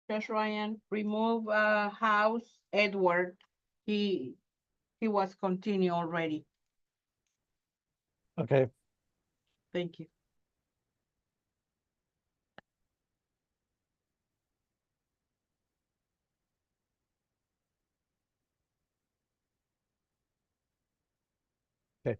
Judge Ryan, remove House Edward. He he was continued already. Okay. Thank you. Okay.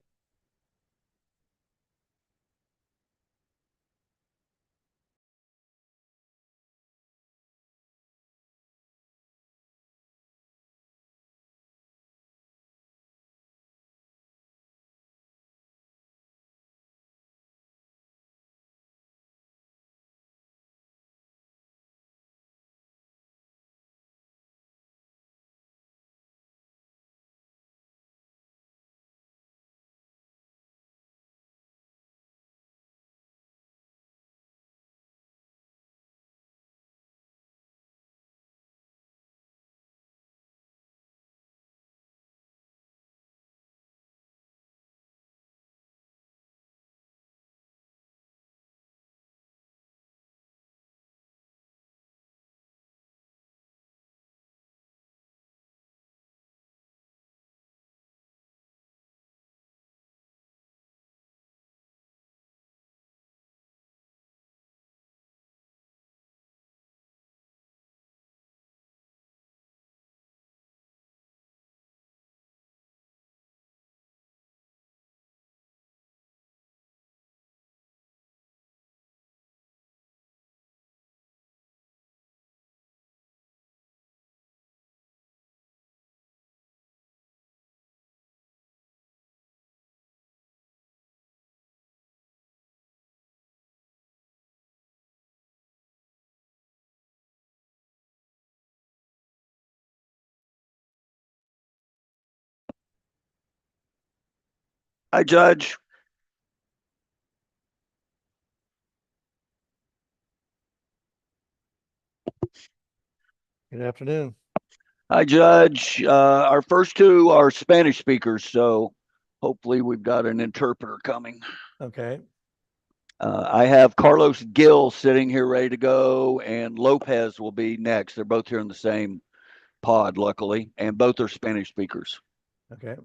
Hi, Judge. Good afternoon. Hi, Judge. Our first two are Spanish speakers, so hopefully we've got an interpreter coming. Okay. I have Carlos Gill sitting here ready to go, and Lopez will be next. They're both here in the same pod, luckily, and both are Spanish speakers. Okay.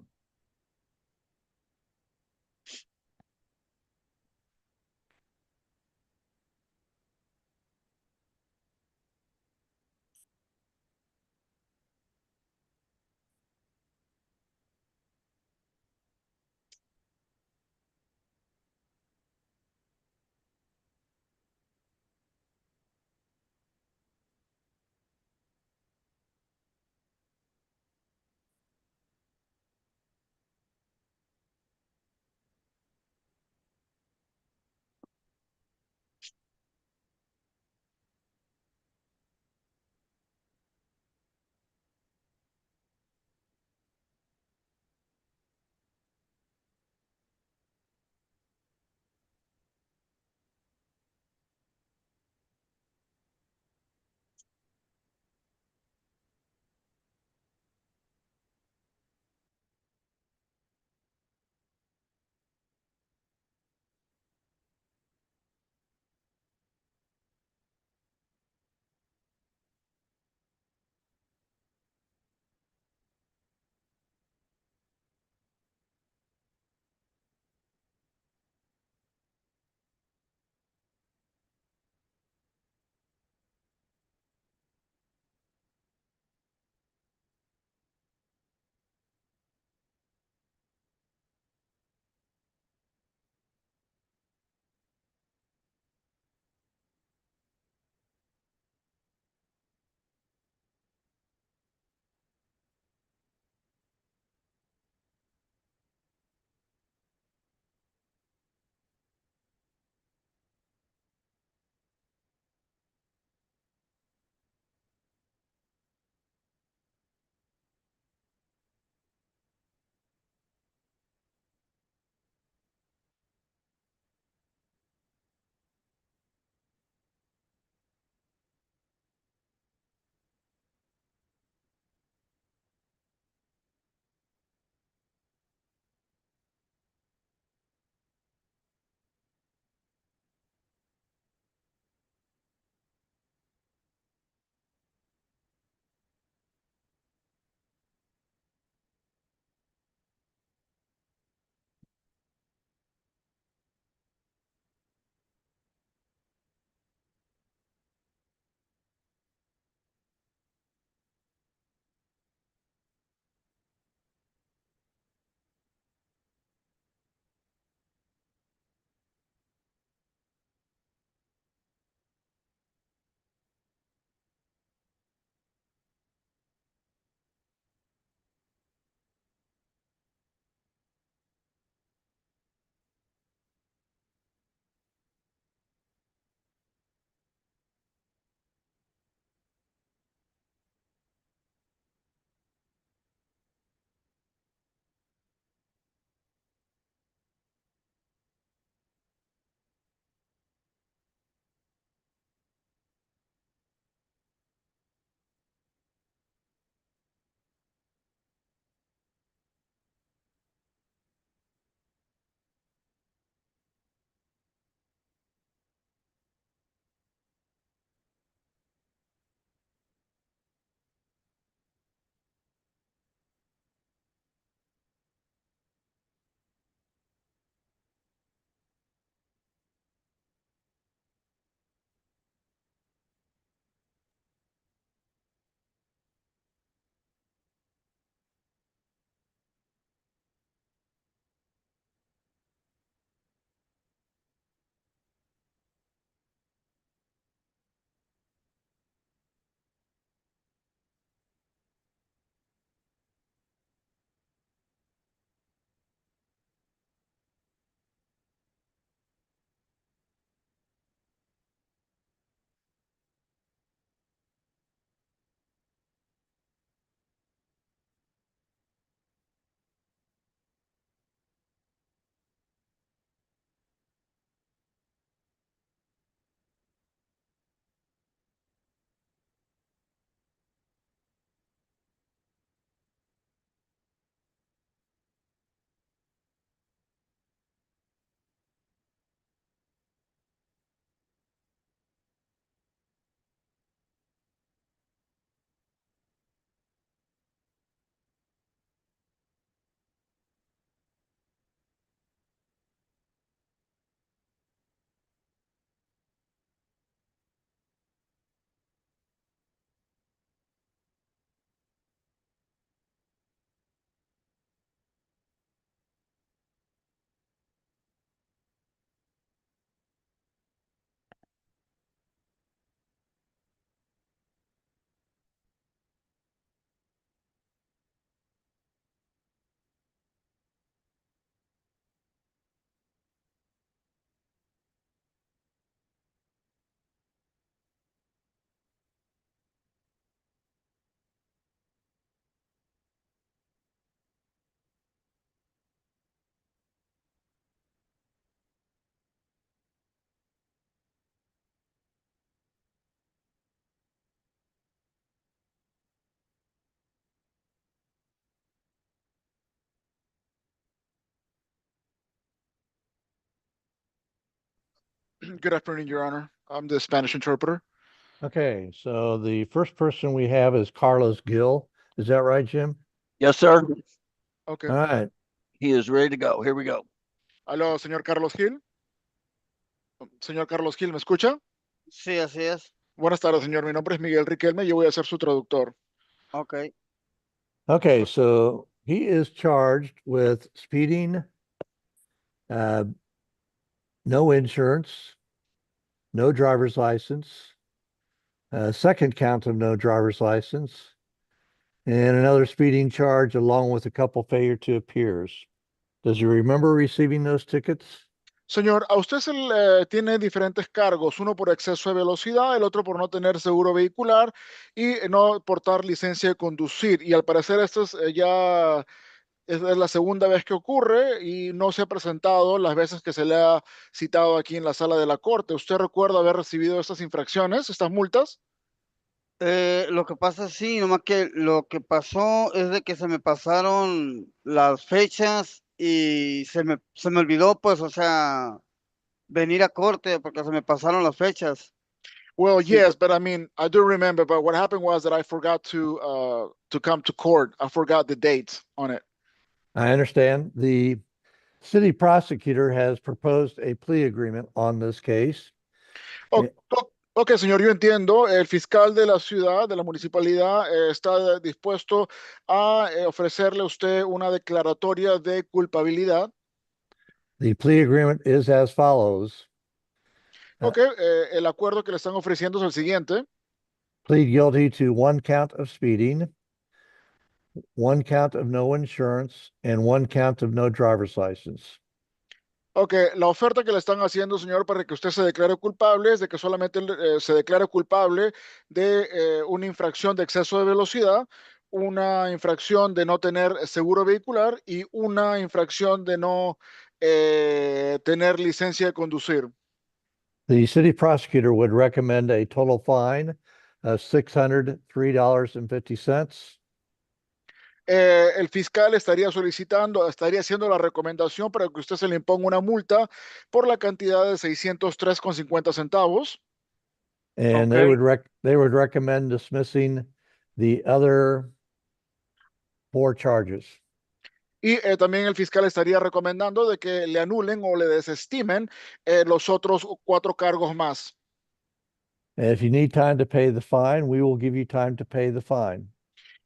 Good afternoon, Your Honor. I'm the Spanish interpreter. Okay, so the first person we have is Carlos Gill. Is that right, Jim? Yes, sir. Okay. All right. He is ready to go. Here we go. Aló, señor Carlos Gil. Señor Carlos Gil, ¿me escucha? Sí, así es. Buenas tardes, señor. Mi nombre es Miguel Riquelme y yo voy a ser su traductor. Ok. Okay, so he is charged with speeding, uh, no insurance, no driver's license, second count of no driver's license, and another speeding charge along with a couple failure to appears. Does he remember receiving those tickets? Señor, a usted tiene diferentes cargos, uno por exceso de velocidad, el otro por no tener seguro vehicular y no portar licencia de conducir. Y al parecer esto es la segunda vez que ocurre y no se ha presentado las veces que se le ha citado aquí en la sala de la corte. ¿Usted recuerda haber recibido estas infracciones, estas multas? Lo que pasa, sí, nomás que lo que pasó es de que se me pasaron las fechas y se me olvidó, pues, o sea, venir a corte porque se me pasaron las fechas. Well, Sí, yes, but I mean, I do remember, but what happened was that I forgot to come to court. I forgot the dates on it. I understand. The city prosecutor has proposed a plea agreement on this case. O- Eh, ok, señor, yo entiendo. El fiscal de la ciudad, de la municipalidad, está dispuesto a ofrecerle a usted una declaratoria de culpabilidad. The plea agreement is as follows. Ok, el acuerdo que le están ofreciendo es el siguiente. Plead guilty to one count of speeding, one count of no insurance, and one count of no driver's license. Ok, la oferta que le están haciendo, señor, para que usted se declare culpable es de que solamente se declare culpable de una infracción de exceso de velocidad, una infracción de no tener seguro vehicular y una infracción de no tener licencia de conducir. The city prosecutor would recommend a total fine of $603.50. El fiscal estaría haciendo la recomendación para que usted se le imponga una multa por la cantidad de 603,50 centavos. And ok. they would recommend dismissing the other four charges. Y también el fiscal estaría recomendando de que le anulen o le desestimen los otros 4 cargos más. And if you need time to pay the fine, we will give you time to pay the fine.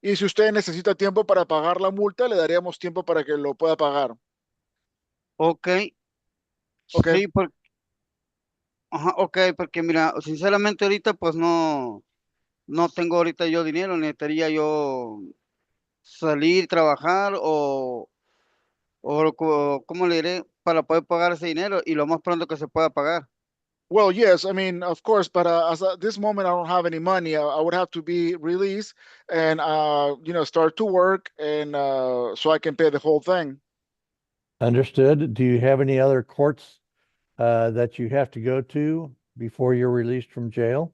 Y si usted necesita tiempo para pagar la multa, le daríamos tiempo para que lo pueda pagar. Ok, ¿Ok? sí, ajá, ok, porque mira, sinceramente ahorita pues no tengo ahorita yo dinero, necesitaría yo salir, trabajar ¿cómo le diré? Para poder pagar ese dinero y lo más pronto que se pueda pagar. Well, yes, I mean, of course, but as at this moment, I don't have any money. I would have to be released and, start to work and so I can pay the whole thing. Understood? Do you have any other courts that you have to go to before you're released from jail?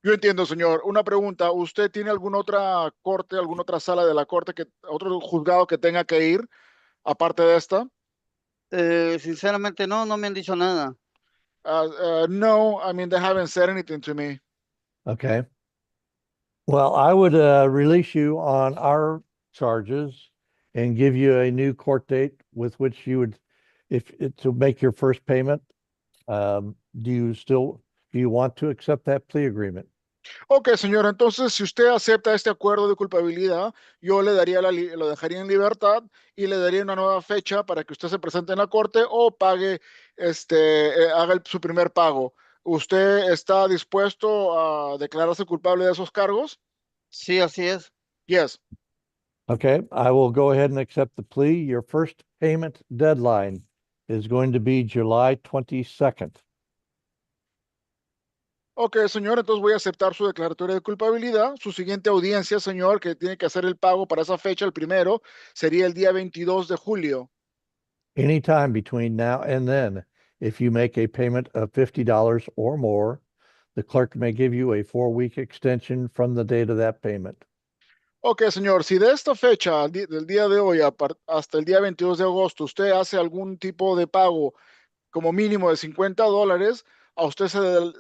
Yo entiendo, señor. Una pregunta, ¿usted tiene alguna otra corte, alguna otra sala de la corte, otro juzgado que tenga que ir aparte de esta? Sinceramente no me han dicho nada. No, I mean, they haven't said anything to me. Okay. Well, I would release you on our charges and give you a new court date with which you would, if to make your first payment. Do you want to accept that plea agreement? Ok, señor, entonces si usted acepta este acuerdo de culpabilidad, yo le daría lo dejaría en libertad y le daría una nueva fecha para que usted se presente en la corte o pague, haga su primer pago. ¿Usted está dispuesto a declararse culpable de esos cargos? Sí, así es. Yes. Okay, I will go ahead and accept the plea. Your first payment deadline is going to be July 22nd. Ok, señor, entonces voy a aceptar su declaratoria de culpabilidad. Su siguiente audiencia, señor, que tiene que hacer el pago para esa fecha, el primero, sería el día 22 de julio. Anytime between now and then, if you make a payment of $50 or more, the clerk may give you a 4-week extension from the date of that payment. Ok, señor, si de esta fecha, del día de hoy hasta el día 22 de agosto, usted hace algún tipo de pago como mínimo de $50, a usted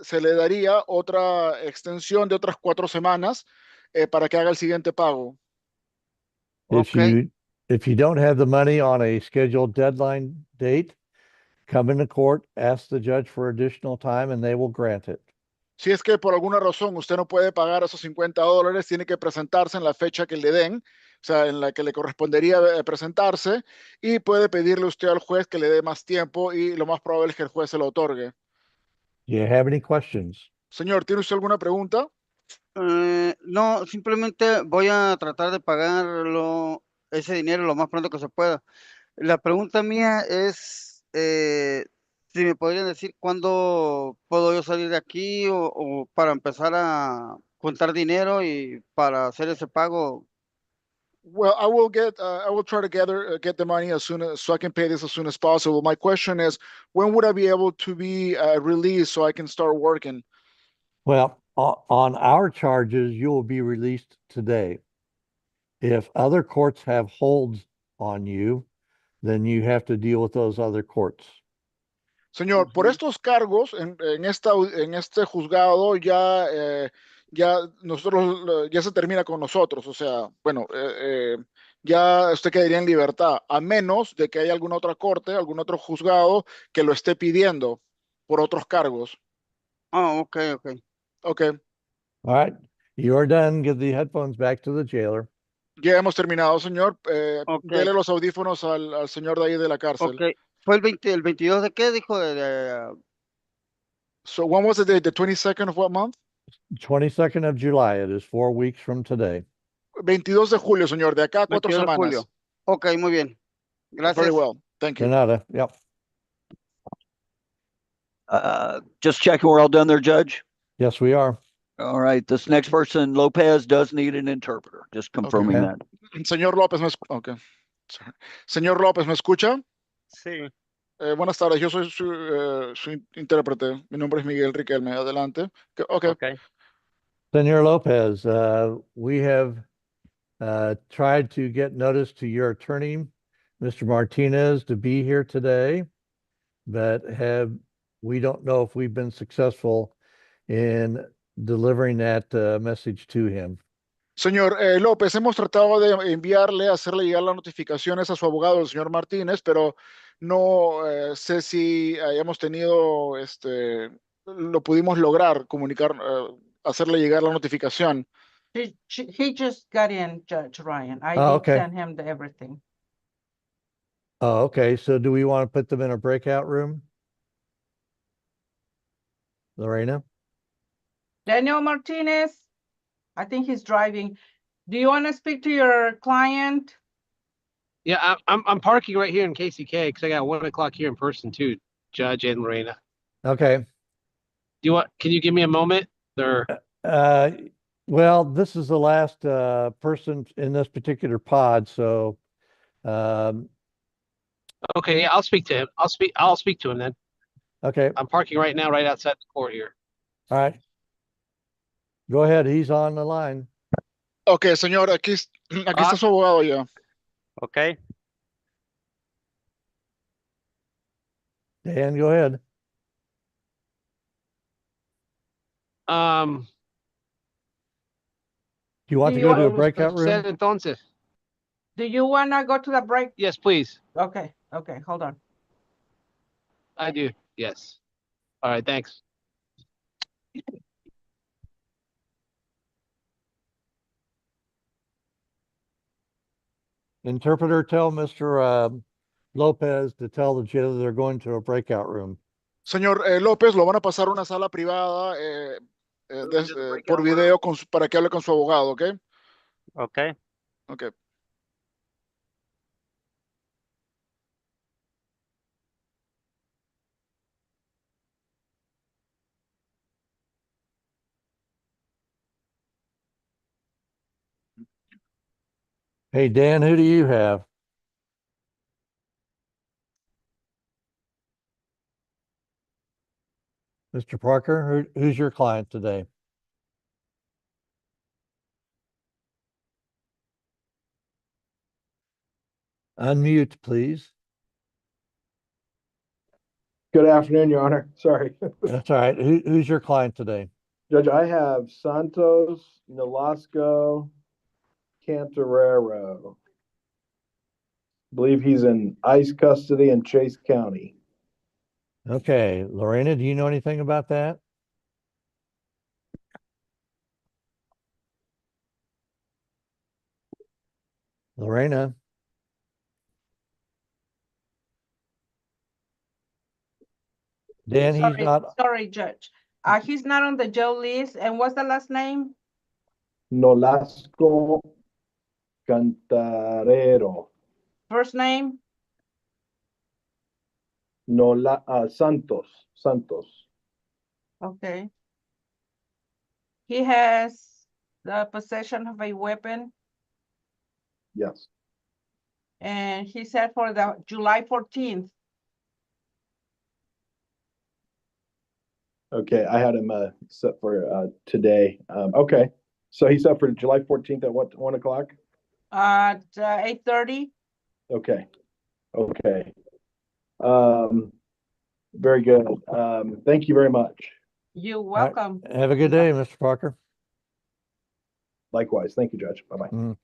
se le daría otra extensión de otras 4 semanas para que haga el siguiente pago. If Ok. you don't have the money on a scheduled deadline date, come into court, ask the judge for additional time, and they will grant it. Si es que por alguna razón usted no puede pagar esos $50, tiene que presentarse en la fecha que le den, o sea, en la que le correspondería presentarse, y puede pedirle usted al juez que le dé más tiempo y lo más probable es que el juez se lo otorgue. Do you have any questions? Señor, ¿tiene usted alguna pregunta? No, simplemente voy a tratar de pagarlo, ese dinero lo más pronto que se pueda. La pregunta mía es si me podrían decir cuándo puedo yo salir de aquí o para empezar a contar dinero y para hacer ese pago. Well, I will try to get the money as soon as, so I can pay this as soon as possible. My question is, when would I be able to be released so I can start working? Well, on our charges, you will be released today. If other courts have holds on you, then you have to deal with those other courts. Señor, por Ujú. estos cargos en este juzgado ya ya se termina con nosotros, o sea, bueno, ya usted quedaría en libertad, a menos de que haya alguna otra corte, algún otro juzgado que lo esté pidiendo por otros cargos. Ah, ok, ok. Ok, All right, you are done. Give the headphones back to the jailer. ya hemos terminado, señor. Ok, Dele los audífonos al señor de ahí de la ok. cárcel. ¿Fue el 22 de qué? Dijo So when was the date? The 22nd of what month? 22nd of July. It is 4 weeks from today. 22 de julio, señor, de acá a 22 de semanas. julio. Ok, muy bien. Very Gracias. well, thank De you. nada. Yep. Just checking we're all done there, Judge. Yes, we are. All right, this next person, Lopez, does need an interpreter. Just confirming Okay. that. Señor López, okay. Sorry. Señor López, ¿me escucha? Sí, Buenas tardes, yo soy su intérprete. Mi nombre es Miguel Riquelme. Adelante. Ok. ok. Senor Lopez, we have tried to get notice to your attorney, Mr. Martinez, to be here today, but we don't know if we've been successful in delivering that message to him. Señor López, hemos tratado de enviarle, hacerle llegar las notificaciones a su abogado, el señor Martínez, pero no sé si hayamos tenido, lo pudimos lograr comunicar, hacerle llegar la notificación. He just got in, Judge Ryan. I Oh, did okay. send him everything. Oh, okay. So do we want to put them in a breakout room? Lorena? Daniel Martinez, I think he's driving. Do you want to speak to your client? Yeah, I'm parking right here in KCK because I got 1 o'clock here in person too, Judge and Lorena. Okay. Can you give me a moment? Or Uh, well, this is the last person in this particular pod, so um, okay, yeah, I'll speak to him. I'll speak to him then. okay. I'm parking right now right outside the court here. All right. Go ahead. He's on the line. Ok, señor, aquí está su abogado ya. Okay. Dan, go ahead. Do you want Do to you go to a want- breakout room? Entonces. Do you want to go to the break? Yes, please. Okay, hold on. I do. Yes. All right, thanks. Interpreter, tell Mr. Lopez to tell the jailer they're going to a breakout room. Señor López, lo van a pasar a una sala privada por video para que hable con su abogado, ¿ok? Okay. Ok. Hey, Dan, who do you have? Mr. Parker, who's your client today? Unmute, please. Good afternoon, Your Honor. Sorry. That's all right. Who's your client today? Judge, I have Santos Nolasco Cantarero. Believe he's in ICE custody in Chase County. Okay, Lorena, do you know anything about that? Lorena? Dan, he's not. Sorry, Judge. He's not on the jail list. And what's the last name? Nolasco Cantarero. First name? Santos. Okay. He has the possession of a weapon, Yes. and he said for the July 14th. Okay, I had him set for today. Okay, so he's set for July 14th at what, 1 o'clock? At 8:30. Okay. Very good. Thank you very much. You're All right. welcome. Have a good day, Mr. Parker. Likewise. Thank you, Judge. Bye-bye. Mm.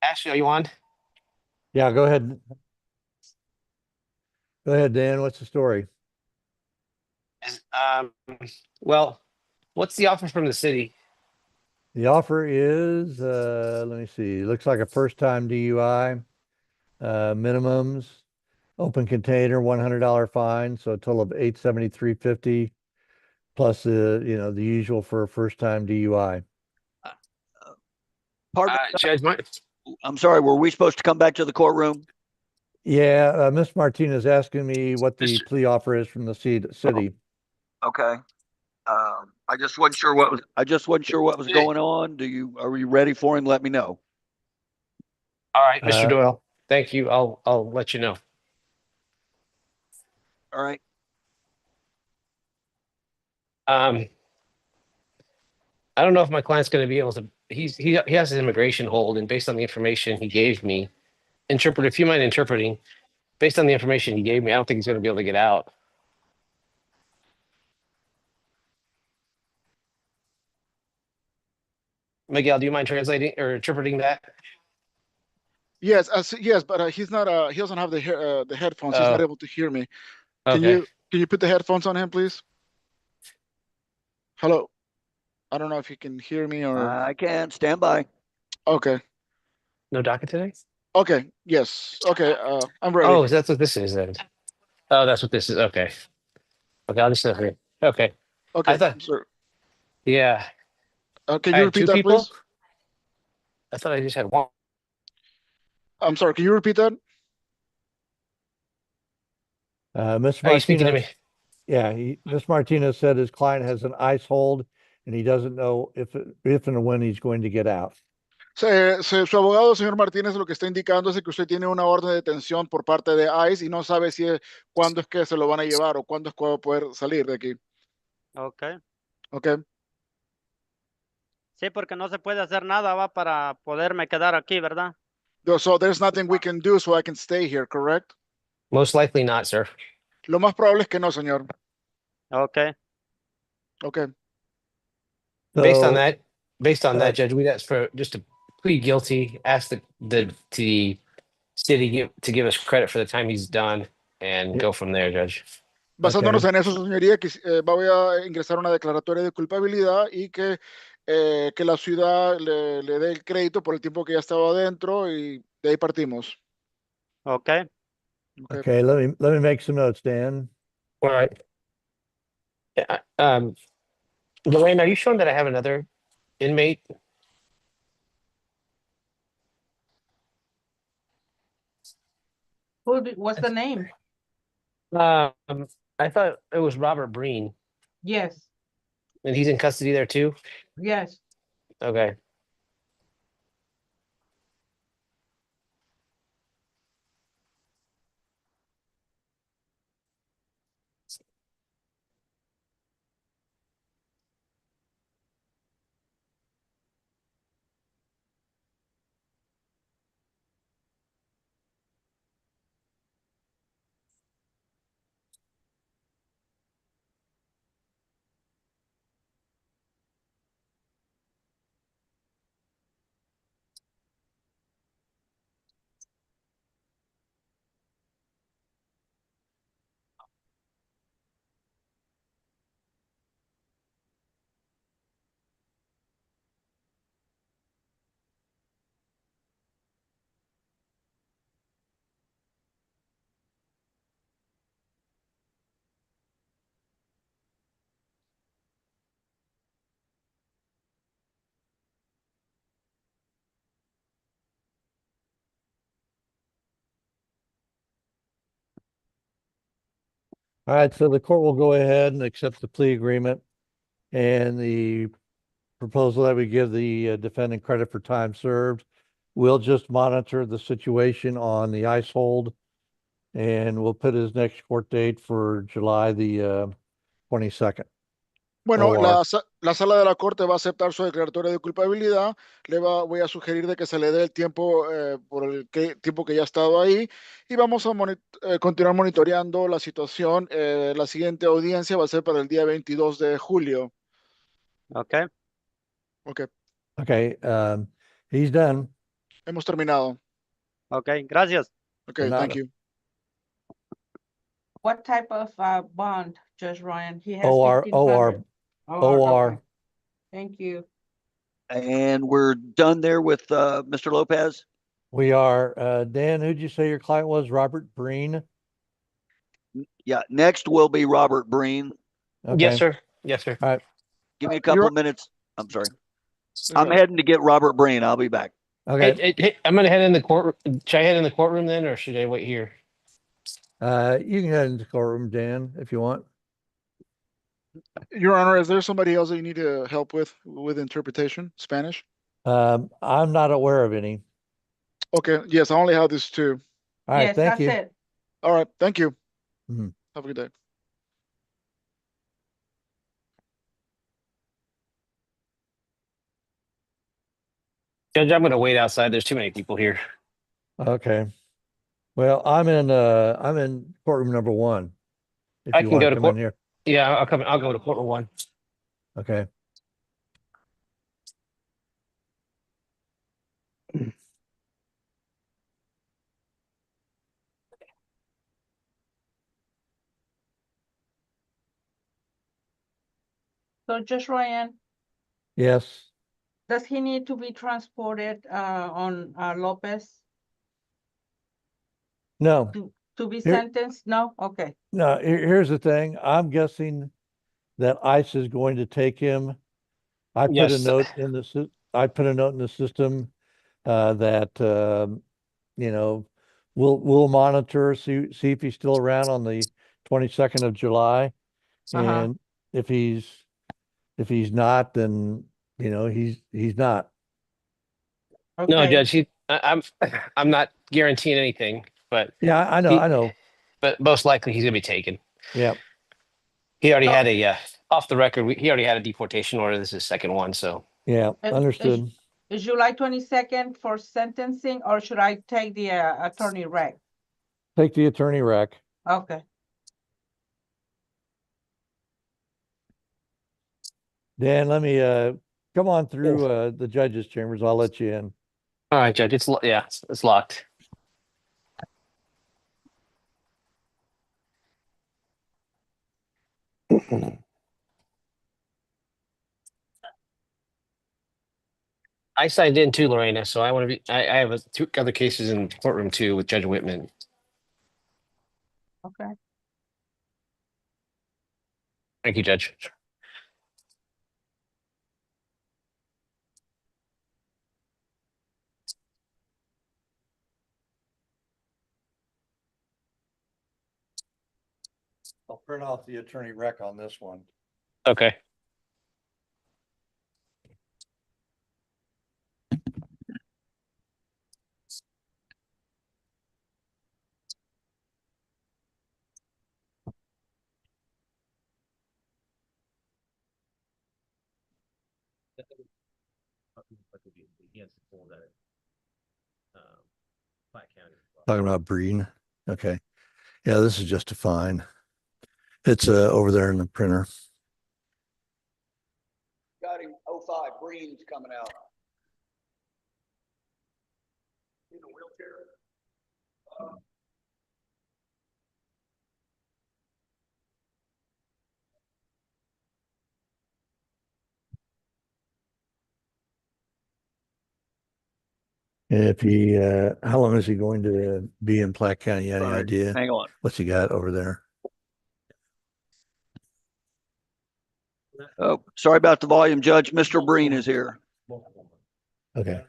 Ashley, are you on? Yeah, go ahead. Go ahead, Dan. What's the story? Is, well, what's the offer from the city? The offer is, let me see, looks like a first-time DUI, minimums, open container, $100 fine, so a total of $873.50 plus the usual for a first-time DUI. Pardon, Judge, I'm sorry, were we supposed to come back to the courtroom? Yeah, Ms. Martinez asking me what the Mr. plea offer is from the city. Okay. I just wasn't sure what was going on. Are you ready for him? Let me know. All right, Mr. Uh, Doyle. Thank you. I'll let you know. All right. I don't know if my client's going to be able to. He has his immigration hold, and based on the information he gave me, if you mind interpreting, based on the information he gave me, I don't think he's going to be able to get out. Miguel, do you mind translating or interpreting that? Yes, yes, but he's not. He doesn't have the headphones. He's not able to hear me. Can Okay. you put the headphones on him, please? Hello. I don't know if you can hear me or. I can stand by. Okay. No docket today? Okay. Yes. Okay. I'm ready. Oh, that's what this is then. Oh, that's what this is. Okay. Okay, I'll just sit here. Okay. Okay. I thought, Sir. yeah. Can I you had repeat two that, people. please? I thought I just had one. I'm sorry. Can you repeat that? Ms. Are you speaking to Martinez, me? yeah, Ms. Martinez said his client has an ICE hold and he doesn't know if and when he's going to get out. Su abogado, señor Martínez, lo que está indicando es que usted tiene una orden de detención por parte de ICE y no sabe cuándo es que se lo van a llevar o cuándo es que va a poder salir de aquí. Okay. Okay. Sí, porque no se puede hacer nada, va, para poderme quedar aquí, ¿verdad? So there's nothing we can do so I can stay here, correct? Most likely not, sir. Lo más probable es que no, señor. Okay. Okay. Based on So, that, based on uh, that, Judge, we'd ask for just to plead guilty, ask the city to give us credit for the time he's done and Yeah. go from there, Judge. Basándonos Okay. en eso, su señoría, voy a ingresar una declaratoria de culpabilidad y que la ciudad le dé el crédito por el tiempo que ya estaba adentro y de ahí partimos. Okay. Okay. Okay, let me make some notes, Dan. All right. Yeah, Lorraine, are you showing that I have another inmate? What's the name? Um, I thought it was Robert Breen, Yes, and he's in custody there too. yes. Okay. All right, so the court will go ahead and accept the plea agreement and the proposal that we give the defendant credit for time served. We'll just monitor the situation on the ice hold, and we'll put his next court date for July the 22nd. Bueno, OR. la sala de la corte va a aceptar su declaratoria de culpabilidad. Voy a sugerir de que se le dé el tiempo por tiempo que ya ha estado ahí y vamos a continuar monitoreando la situación. La siguiente audiencia va a ser para el día 22 de julio. Okay. Ok, Okay, he's done. hemos terminado. Okay. Gracias. Ok, De thank nada. you. What type of bond, Judge Ryan? He has OR, 1,500. OR. Okay. Thank you. And we're done there with Mr. Lopez. We are. Dan, who'd you say your client was? Robert Breen? Yeah, next will be Robert Breen. Okay. Yes, sir. Yes, sir. All right. Give me a couple You're- of minutes. I'm sorry. I'm heading to get Robert Breen. I'll be back. Okay. Hey, I'm gonna head in the court. Should I head in the courtroom then, or should I wait here? You can head into the courtroom, Dan, if you want. Your Honor, is there somebody else that you need to help with interpretation, Spanish? I'm not aware of any. Okay, yes, I only have these two. All right, Yes, thank that's you. it. All right, thank you. Mhm. Have a good day. Judge, I'm gonna wait outside. There's too many people here. Okay. Well, I'm in courtroom number 1. If I you can want go to to come court. in here. Yeah, I'll come. I'll go to courtroom 1. Okay. So Judge Ryan, Yes. does he need to be transported on Lopez No. to be Here- sentenced? No? Okay. No, here's the thing. I'm guessing that ICE is going to take him. I put a Yes. note in the system that you know, we'll monitor, see if he's still around on the 22nd of July. And if he's not, then he's not. No, Okay. Judge. I'm not guaranteeing anything, but Yeah, I know. but most likely he's gonna be taken. Yeah. He already So- had a off the record. He already had a deportation order. This is his second one, so Yeah, Is- understood. Is July 22nd for sentencing, or should I take the attorney rec? Take the attorney rec. Okay. Dan, let me come on through the judges' chambers. I'll let you in. All right, Judge. Yeah, it's locked. I signed in too, Lorena. So I want to be. I have two other cases in the courtroom too with Judge Whitman. Okay. Thank you, Judge. I'll print off the attorney rec on this one. Okay. Talking about Breen. Okay. Yeah, this is just a fine. It's over there in the printer. Got him. 05 Breen's coming out. In a wheelchair. If he, how long is he going to be in Platte County? Any Sorry, idea? hang on. What's he got over there? Oh, sorry about the volume, Judge. Mr. Breen is here. Okay.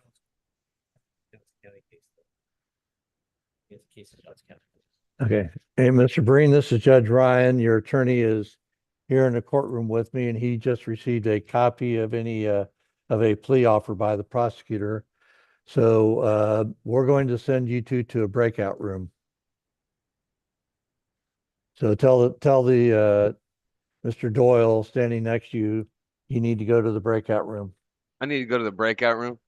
Okay. Hey, Mr. Breen, this is Judge Ryan. Your attorney is here in the courtroom with me, and he just received a copy of of a plea offer by the prosecutor. So we're going to send you two to a breakout room. So tell the Mr. Doyle standing next to you, you need to go to the breakout room. I need to go to the breakout room.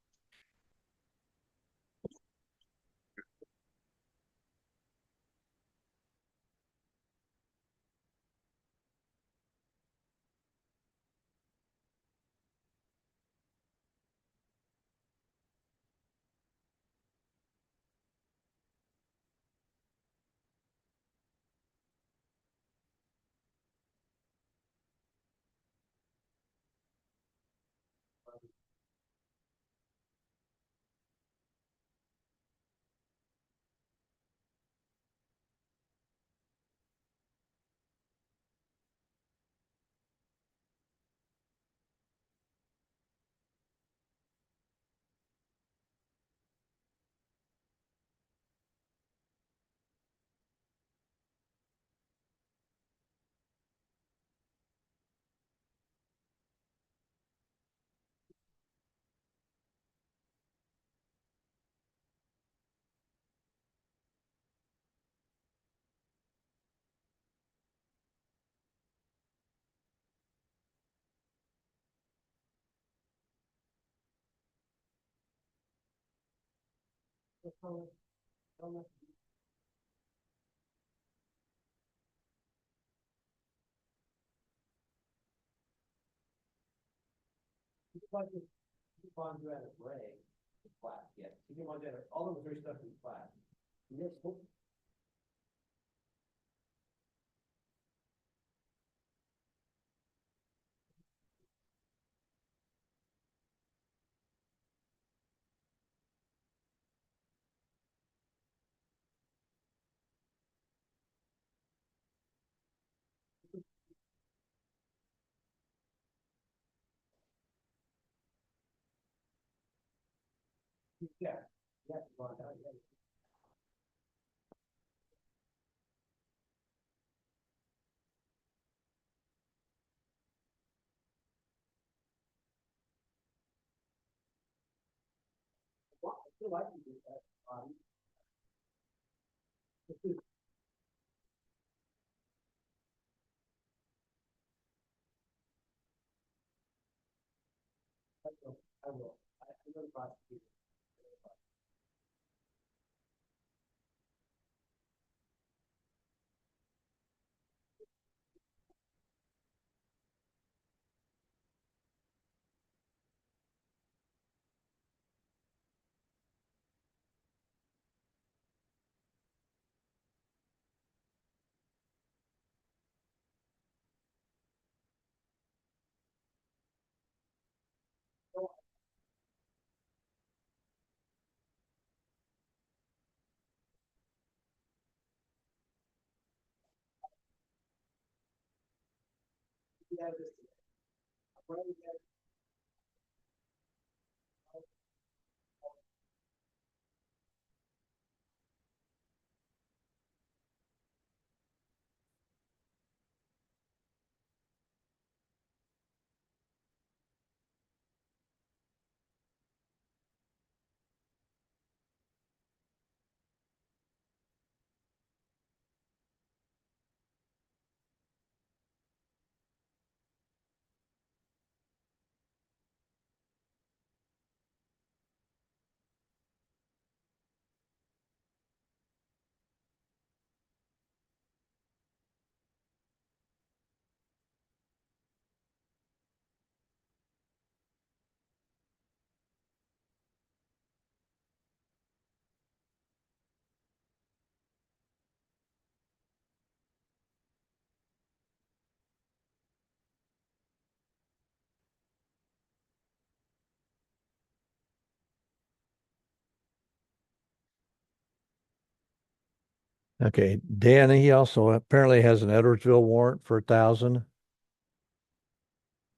Okay, Dan, he also apparently has an Edwardsville warrant for 1,000.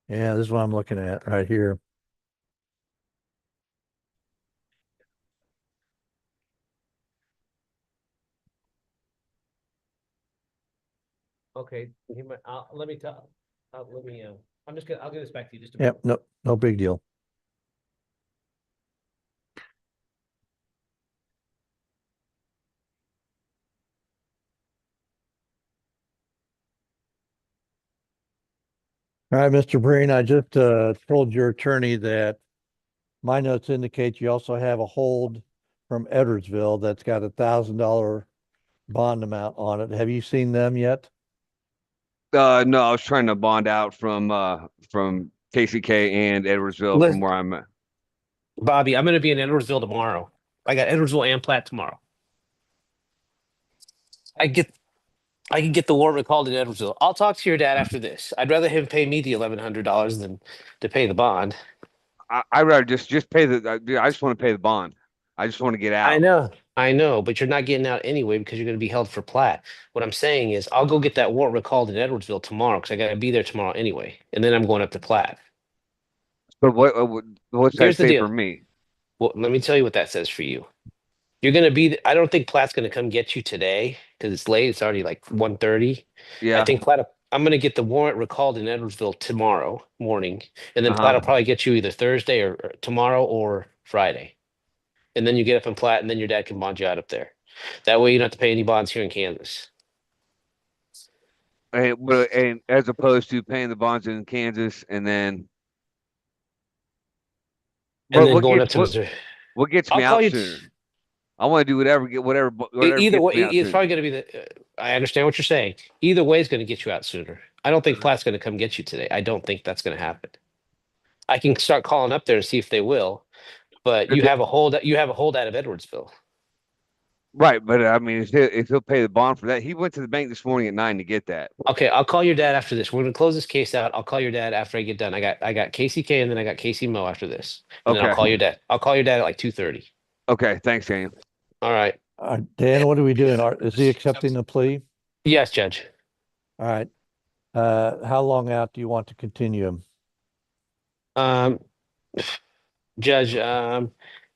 Yeah, this is what I'm looking at right here. Okay, let me tell. Let me. I'm just gonna. I'll get this back to you just a Yep, minute. no big deal. All right, Mr. Breen, I just told your attorney that my notes indicate you also have a hold from Edwardsville that's got $1,000 bond amount on it. Have you seen them yet? No, I was trying to bond out from KCK and Edwardsville from Listen, where I'm at. Bobby, I'm gonna be in Edwardsville tomorrow. I got Edwardsville and Platt tomorrow. I get. I can get the warrant recalled in Edwardsville. I'll talk to your dad after this. I'd rather him pay me the $1,100 than to pay the bond. I'd rather just pay the. I just want to pay the bond. I just want to get out. I know, but you're not getting out anyway because you're going to be held for Platt. What I'm saying is, I'll go get that warrant recalled in Edwardsville tomorrow because I got to be there tomorrow anyway, and then I'm going up to Platt. But what's that Here's the say deal. for me? Well, let me tell you what that says for you. You're going to be. I don't think Platt's going to come get you today because it's late. It's already like 1:30. I Yeah. think Platt. I'm going to get the warrant recalled in Edwardsville tomorrow morning, and then Platt Uh-huh. will probably get you either Thursday or tomorrow or Friday. And then you get up in Platt, and then your dad can bond you out up there. That way, you don't have to pay any bonds here in Kansas. And as opposed to paying the bonds in Kansas and then And what then what going gets up to Missouri. what gets I'll me call out you. sooner? I want to do whatever Either gets way, me out it's sooner. probably going to be the. I understand what you're saying. Either way is going to get you out sooner. I don't think Uh, Platt's going to come get you today. I don't think that's going to happen. I can start calling up there and see if they will, but you If it- have a hold. You have a hold out of Edwardsville. right, but I mean, if he'll pay the bond for that, he went to the bank this morning at 9 to get that. Okay, I'll call your dad after this. We're going to close this case out. I'll call your dad after I get done. I got KCK and then I got Casey Mo after this, and then I'll Okay. call your dad. I'll call your dad at like 2:30. Okay. Thanks, Daniel. All right. Dan, what are we doing? Is he accepting the plea? Yes, Judge. All right. How long out do you want to continue him? Um, Judge,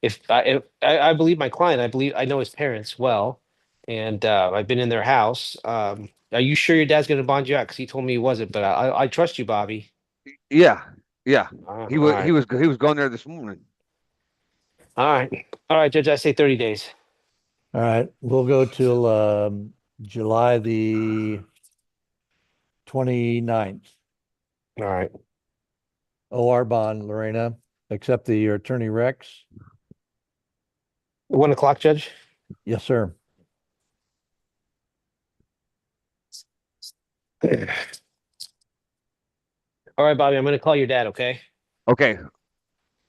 if I believe my client, I believe I know his parents well, and I've been in their house. Are you sure your dad's going to bond you out? Because he told me he wasn't, but I trust you, Bobby. Yeah. Yeah. All He was he right, was he was going there this morning. all right, Judge. I say 30 days. All right. We'll go till July the 29th. All right. OR bond, Lorena. accept the attorney Rex? 1 o'clock, Judge? Yes, sir. All right, Bobby, I'm going to call your dad, okay? Okay.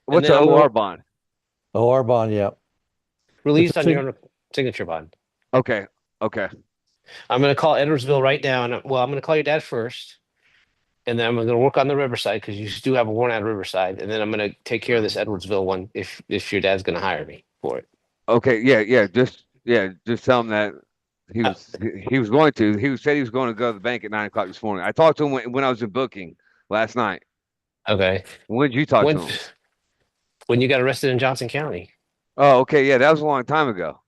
What's then the I'm gonna- OR bond? OR bond, yeah. Released on sig- your own signature bond. Okay. Okay. I'm going to call Edwardsville right now. And well, I'm going to call your dad first. And then I'm going to work on the Riverside because you do have a warrant out of Riverside. And then I'm going to take care of this Edwardsville one if your dad's going to hire me for it. Okay. Yeah. Just tell him that he was going to. Said he was going to go to the bank at 9 o'clock this morning. I talked to him when I was in booking last night. Okay. When did you talk When to him? when you got arrested in Johnson County. Oh, okay. Yeah, that was a long time ago.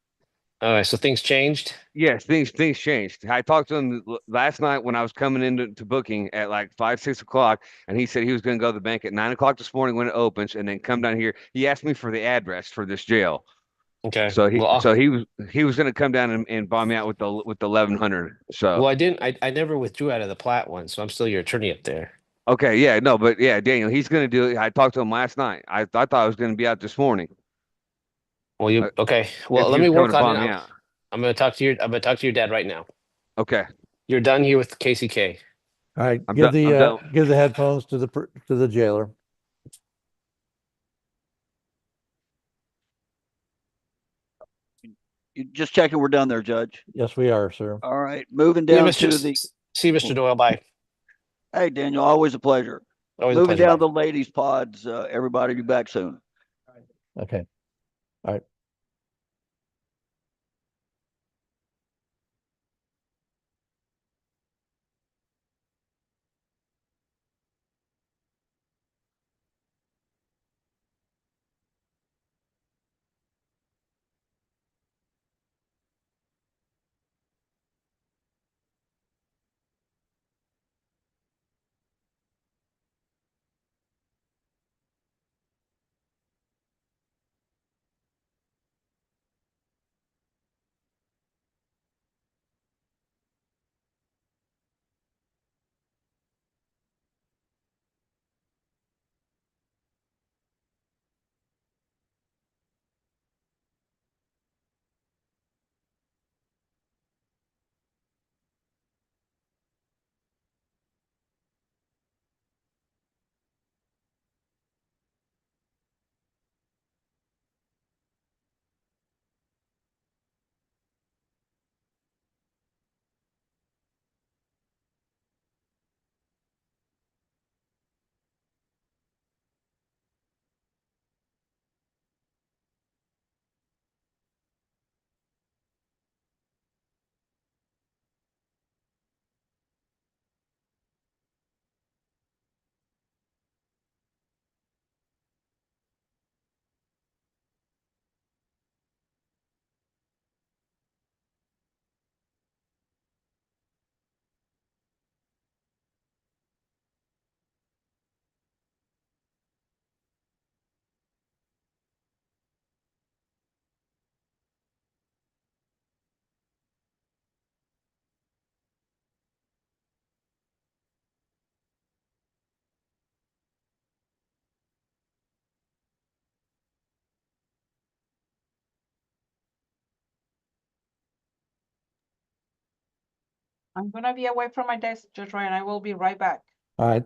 All right. So things changed. Yes, things changed. I talked to him last night when I was coming into booking at like 5, 6 o'clock, and he said he was going to go to the bank at 9 o'clock this morning when it opens, and then come down here. He asked me for the address for this jail, Okay. so Well, he was going to come down and bomb me out with the 1100. So I didn't. I never withdrew out of the plat one, so I'm still your attorney up there. okay, yeah, no, but yeah, Daniel, he's going to do it. I talked to him last night. I thought I was going to be out this morning Well, you okay? Well, if let he me was coming work to on it. bomb me out. I'm going to talk to your dad right now. Okay, You're done here with KCK. All right, I'm give done. I'm done. give the headphones to the jailer. You just checking we're done there, Judge. Yes, we are, sir. All right, moving Yeah, down Mr. to the. See you, Mr. Doyle. Bye. Hey, Daniel, always a pleasure. Always a Moving pleasure. down Bye. the ladies' pods. Everybody, be back soon. Okay. All right. I'm gonna be away from my desk, Judge Ryan. I will be right back. All right.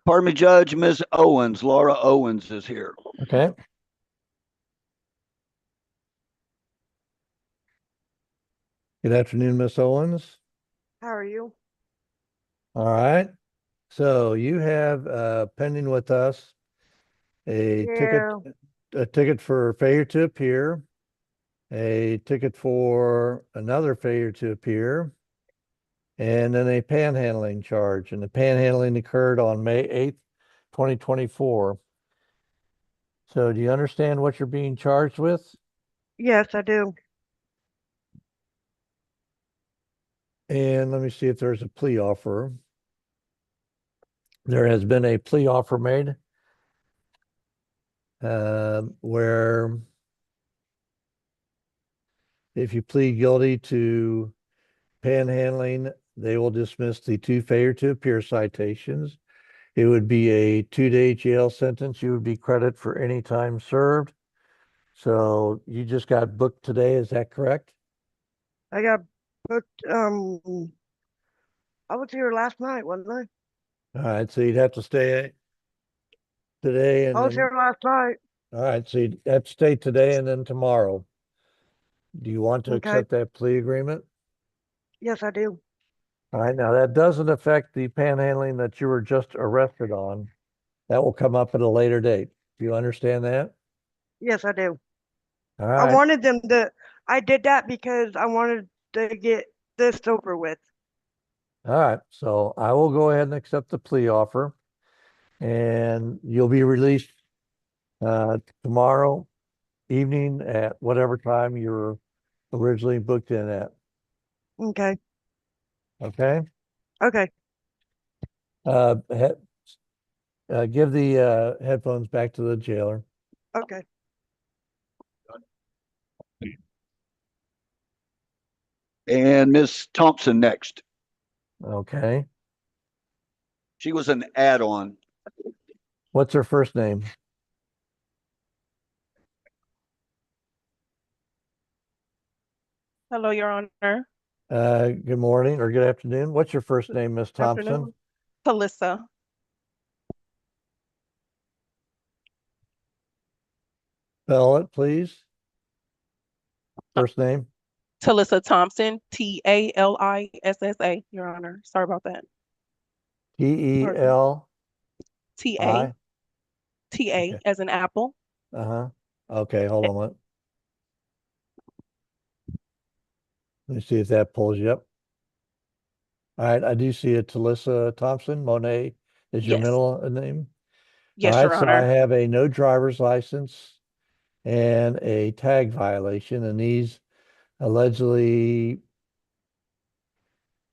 Pardon me, Judge, Ms. Owens, Laura Owens is here. Okay. Good afternoon, Miss Owens. How are you? All right. So you have pending with us a Yeah. ticket for failure to appear, a ticket for another failure to appear, and then a panhandling charge. And the panhandling occurred on May 8th, 2024. So do you understand what you're being charged with? Yes, I do. And let me see if there's a plea offer. There has been a plea offer made where if you plead guilty to panhandling, they will dismiss the 2 failure to appear citations. It would be a 2-day jail sentence. You would be credited for any time served. So you just got booked today, is that correct? I got booked. I was here last night, wasn't I? All right, so you'd have to stay today and I was then, here last night. all right, so you'd have to stay today and then tomorrow. Do you want to Okay. accept that plea agreement? Yes, I do. All right, now that doesn't affect the panhandling that you were just arrested on. That will come up at a later date. Do you understand that? Yes, I do. All I right, wanted them to. I did that because I wanted to get this over with. all right. So I will go ahead and accept the plea offer and you'll be released tomorrow evening at whatever time you were originally booked in at. Okay. Okay? Okay. Give the headphones back to the jailer. Okay. And Ms. Thompson next. Okay. She was an add-on. What's her first name? Hello, Your Honor. Good morning or good afternoon. What's your first name, Miss Thompson? Afternoon. Talissa. Spell it, please. First name. Talissa Thompson, Talissa, Your Honor. Sorry about that. T-E-L-I. T-A, T-A Okay. as an apple. Uh-huh. Okay, hold on a minute. Let me see if that pulls you up. All right, I do see it. Talissa Thompson. Monet is your Yes. middle name. Yes, All right, Your so I Honor. have a no driver's license and a tag violation, and these allegedly,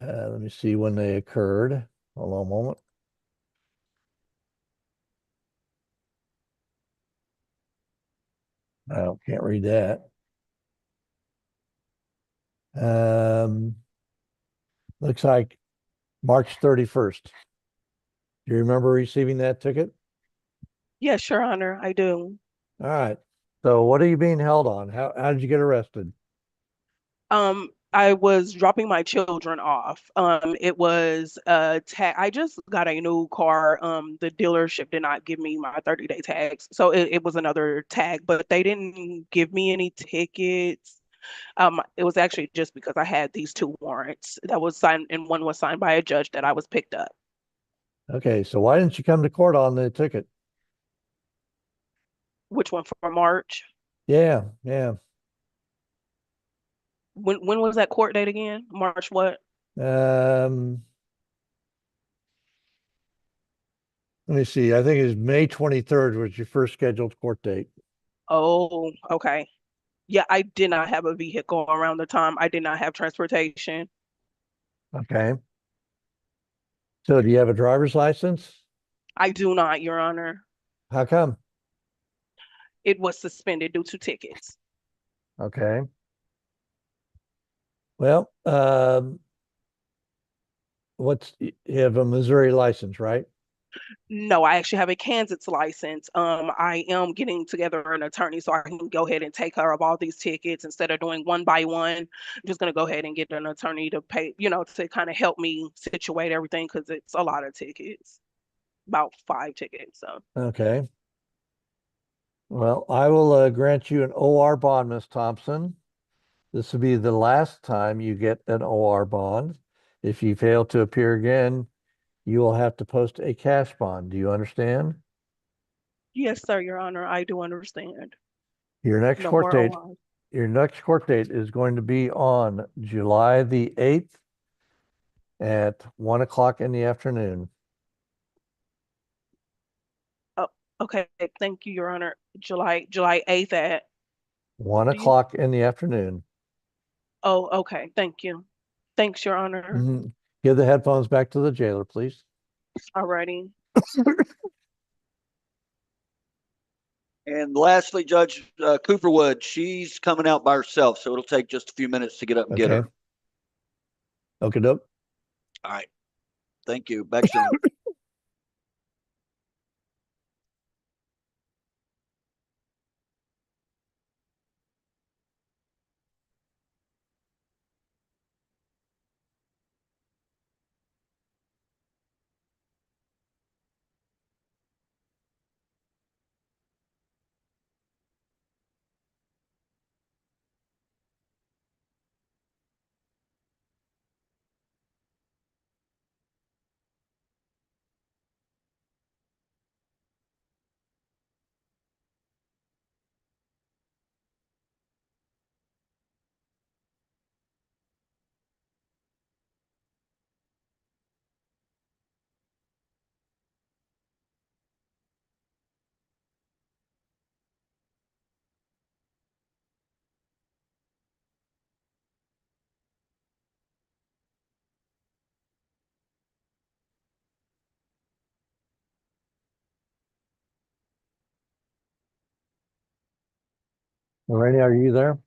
let me see when they occurred. Hold on a moment. I can't read that. Looks like March 31st. Do you remember receiving that ticket? Yes, Your Honor, I do. All right. So what are you being held on? How did you get arrested? I was dropping my children off. It was a tag. I just got a new car. The dealership did not give me my 30-day tags. So it was another tag, but they didn't give me any tickets. It was actually just because I had these 2 warrants that was signed, and one was signed by a judge that I was picked up. Okay, so why didn't you come to court on the ticket? Which one for March? Yeah, yeah. When was that court date again? March what? Let me see. I think it was May 23rd was your first scheduled court date. Oh, okay. Yeah, I did not have a vehicle around the time. I did not have transportation. Okay. So do you have a driver's license? I do not, Your Honor. How come? It was suspended due to tickets. Okay. Well, you have a Missouri license, right? No, I actually have a Kansas license. I am getting together an attorney so I can go ahead and take care of all these tickets instead of doing one by one. I'm just gonna go ahead and get an attorney to pay, to kind of help me situate everything because it's a lot of tickets. about 5 tickets. So Okay. Well, I will grant you an OR bond, Miss Thompson. This will be the last time you get an OR bond. If you fail to appear again, you will have to post a cash bond. Do you understand? yes, sir, Your Honor, I do understand. Your next No court more date, OIs. your next court date is going to be on July the 8th at 1 o'clock in the afternoon. Oh, okay. Thank you, Your Honor. July 8th at 1 do you? o'clock in the afternoon. Oh, okay. Thank you. Thanks, Your Honor. Mhm. Give the headphones back to the jailer, please. Alrighty. And lastly, Judge Cooperwood, she's coming out by herself, so it'll take just a few minutes to get up and get Okay. her. Okay, doke. All right. Thank you. Back soon. Lorraine, are you there?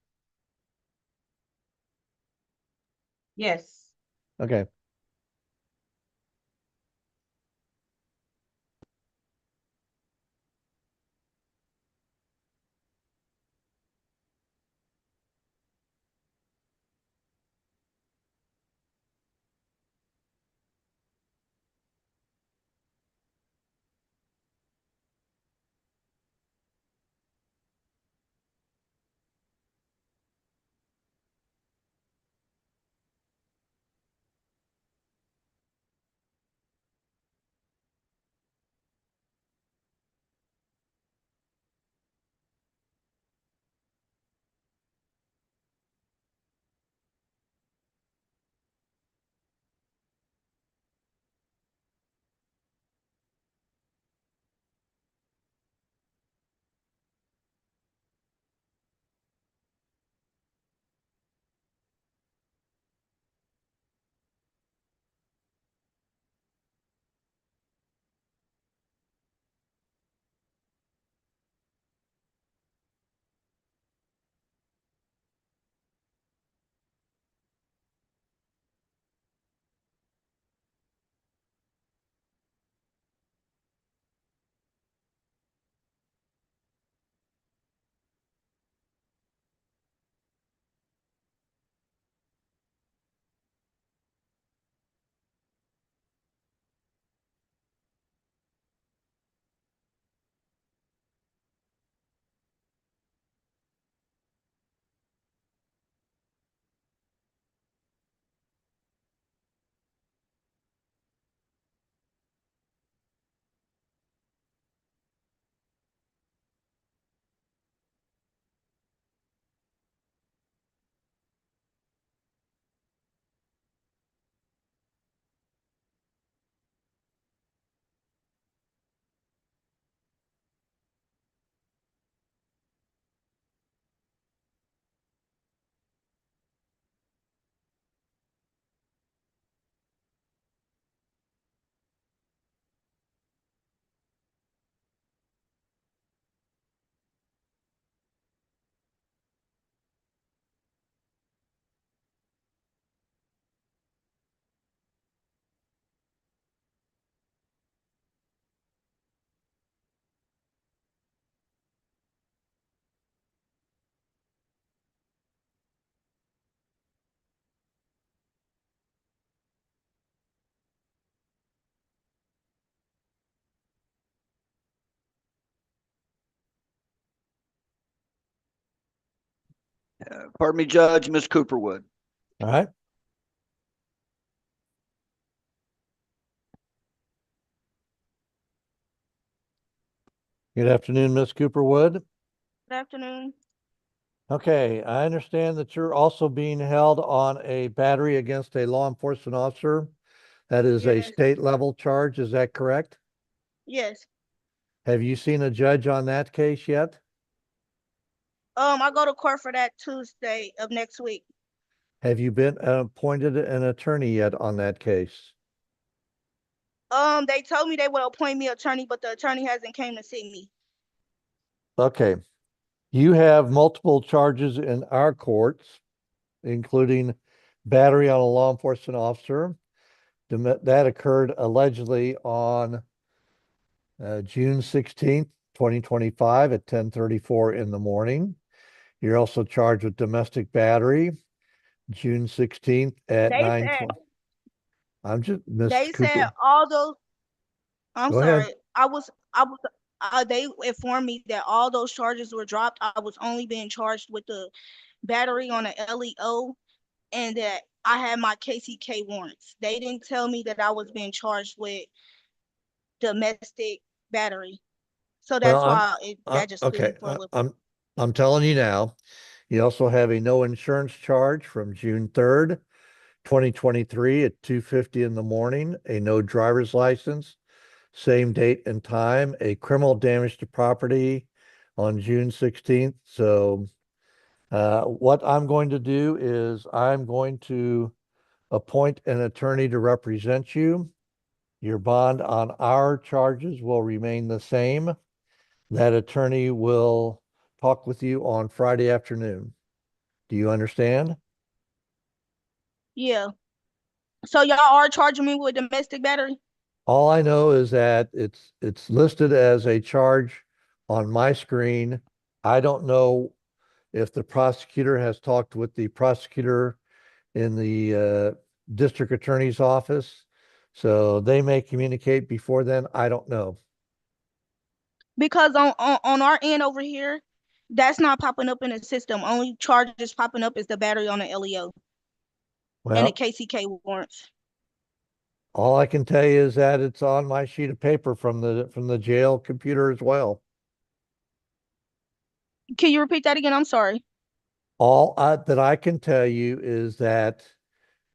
Yes. Okay. Pardon me, Judge, Ms. Cooperwood. All right. Good afternoon, Ms. Cooperwood. Good afternoon. Okay, I understand that you're also being held on a battery against a law enforcement officer. That is a Yes. state level charge, is that correct? Yes. Have you seen a judge on that case yet? I go to court for that Tuesday of next week. Have you been appointed an attorney yet on that case? They told me they would appoint me attorney, but the attorney hasn't came to see me. Okay. You have multiple charges in our courts, including battery on a law enforcement officer. That occurred allegedly on June 16th, 2025 at 10:34 in the morning. You're also charged with domestic battery, June 16th at They 9:20. I'm just, Miss They Cooper. said all those. I'm Go sorry. ahead. They informed me that all those charges were dropped. I was only being charged with the battery on the LEO, and that I had my KCK warrants. They didn't tell me that I was being charged with domestic battery. So that's Well, why that just threw me okay. for a little. I'm telling you now. You also have a no insurance charge from June 3rd, 2023 at 2:50 in the morning, a no driver's license, same date and time, a criminal damage to property on June 16th. So what I'm going to do is I'm going to appoint an attorney to represent you. Your bond on our charges will remain the same. That attorney will talk with you on Friday afternoon. Do you understand? Yeah. So y'all are charging me with domestic battery? All I know is that it's listed as a charge on my screen. I don't know if the prosecutor has talked with the prosecutor in the district attorney's office. So they may communicate before then. I don't know. Because on our end over here, that's not popping up in the system. Only charges popping up is the battery on the LEO and the Well, KCK warrants. all I can tell you is that it's on my sheet of paper from the jail computer as well. Can you repeat that again? I'm sorry. All that I can tell you is that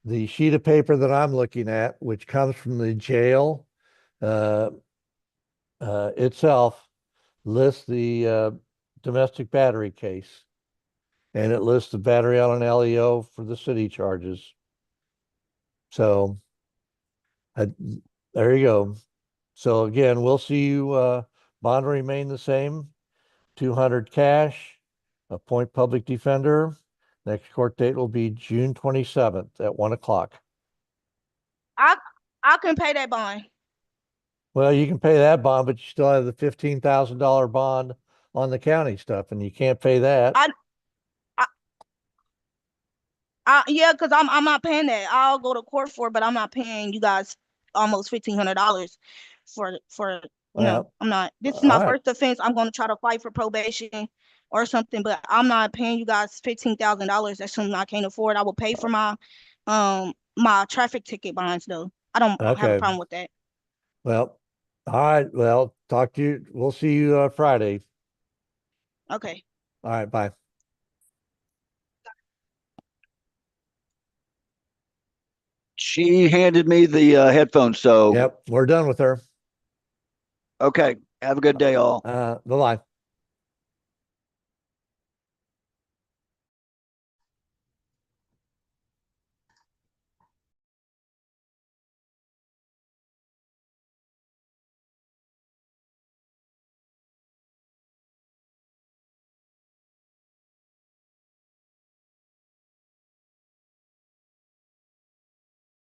the sheet of paper that I'm looking at, which comes from the jail uh, itself, lists the domestic battery case, and it lists the battery on an LEO for the city charges. So there you go. So again, we'll see you. Bond will remain the same, 200 cash, appoint public defender. Next court date will be June 27th at 1 o'clock. I can pay that bond. Well, you can pay that bond, but you still have the $15,000 bond on the county stuff, and you can't pay that. Yeah, because I'm not paying that. I'll go to court for it, but I'm not paying you guys almost $1,500 for Well, I'm not. This is all my right. first offense. I'm going to try to fight for probation or something, but I'm not paying you guys $15,000. That's something I can't afford. I will pay for my traffic ticket bonds though. I don't have a Okay. problem with that. Well, all right. Well, talk to you. We'll see you Friday. Okay. All right. Bye. She handed me the headphones, so Yep. We're done with her. okay. Have a good day, all. Bye-bye.